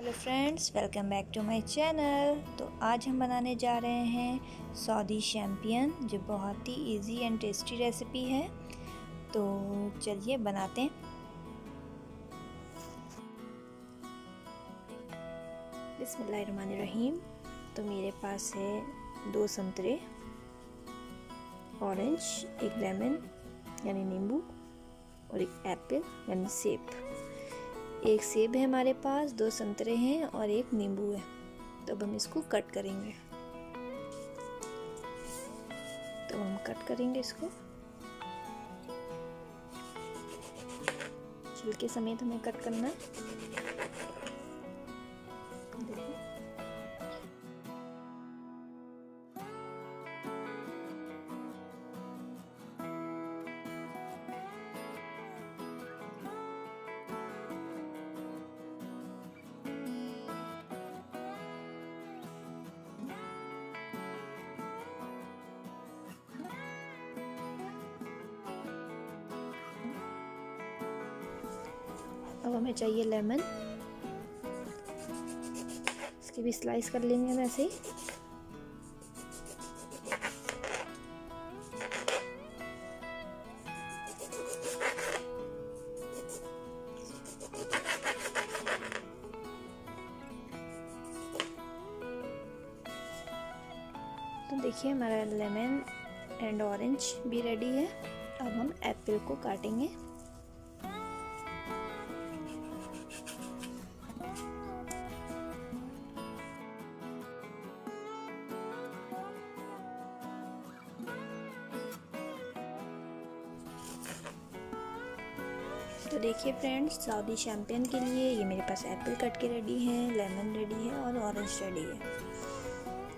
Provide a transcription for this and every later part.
Hello friends, welcome back to my channel. तो आज हम बनाने जा रहे हैं सऊदी चैम्पियन, जो बहुत ही इजी एंड टेस्टी रेसिपी है। तो चलिए बनाते हैं। बिस्मिल्लाहिर्रहमानिर्रहीम। तो मेरे पास है 2 संतरे, ऑरेंज, एक लेमन यानी नींबू और एक एप्पल यानी सेब। एक सेब है हमारे पास, 2 संतरे हैं और एक नींबू है। तो अब हम इसको कट करेंगे। इसको छिलके समेत हमें कट करना है। अब हमें चाहिए लेमन, इसकी भी स्लाइस कर लेंगे हम ऐसे ही। तो देखिए हमारा लेमन एंड ऑरेंज भी रेडी है। अब हम एप्पल को काटेंगे। तो देखिए फ्रेंड्स, सऊदी चैम्पियन के लिए ये मेरे पास एप्पल कट के रेडी है, लेमन रेडी है और ऑरेंज रेडी है।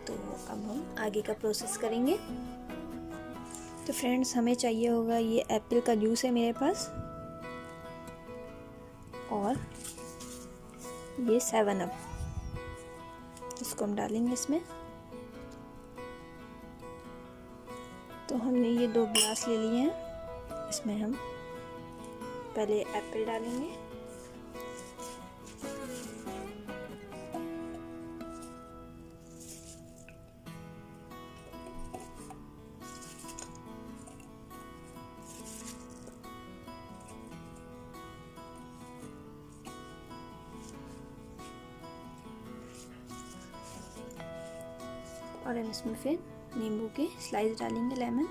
तो अब हम आगे का प्रोसेस करेंगे। तो फ्रेंड्स, हमें चाहिए होगा ये एप्पल का जूस है मेरे पास, और ये 7 अप, इसको हम डालेंगे इसमें। तो हमने ये 2 ग्लास ले लिए हैं। इसमें हम पहले एप्पल डालेंगे, और हम इसमें फिर नींबू के स्लाइस डालेंगे, लेमन,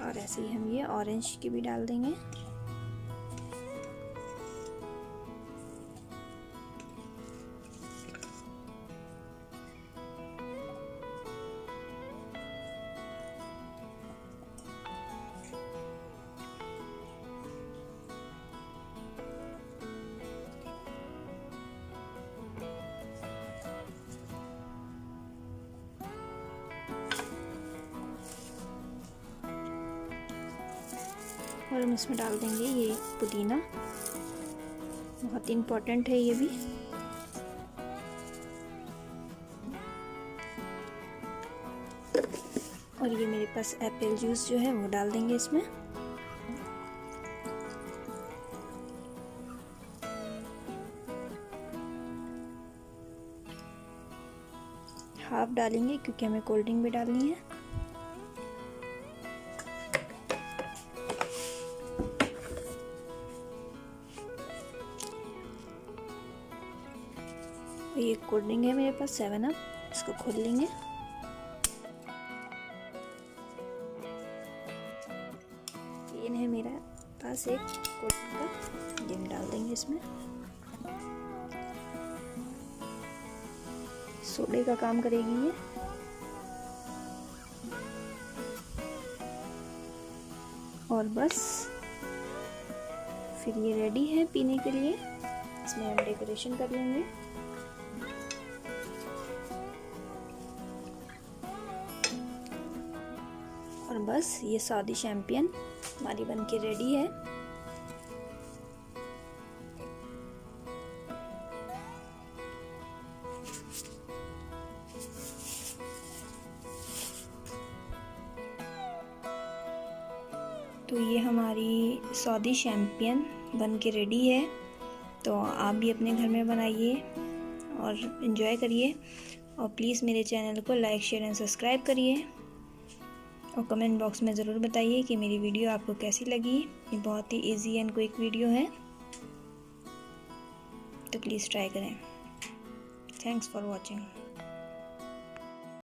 और ऐसे ही हम ये ऑरेंज की भी डाल देंगे। और हम इसमें डाल देंगे ये पुदीना, बहुत ही इम्पोर्टेंट है ये भी। और ये मेरे पास एप्पल जूस जो है वो डाल देंगे इसमें। हाफ डालेंगे क्योंकि हमें कोल्ड ड्रिंक भी डालनी है। ये कोल्ड ड्रिंक है मेरे पास 7 अप, इसको खोल लेंगे। ये है मेरा पास एक कोल्ड ड्रिंक का, ये हम डाल देंगे इसमें। सोडे का काम करेगी ये। और बस फिर ये रेडी है पीने के लिए। इसमें हम डेकोरेशन कर लेंगे। और बस ये सऊदी चैम्पियन हमारी बनके रेडी है। तो ये हमारी सऊदी चैम्पियन बन के रेडी है। तो आप भी अपने घर में बनाइए और इन्जॉय करिए। और प्लीज़ मेरे चैनल को लाइक, शेयर एंड सब्सक्राइब करिए। और कमेंट बॉक्स में ज़रूर बताइए कि मेरी वीडियो आपको कैसी लगी। ये बहुत ही इजी एंड क्विक वीडियो है, तो प्लीज़ ट्राई करें। Thanks for watching.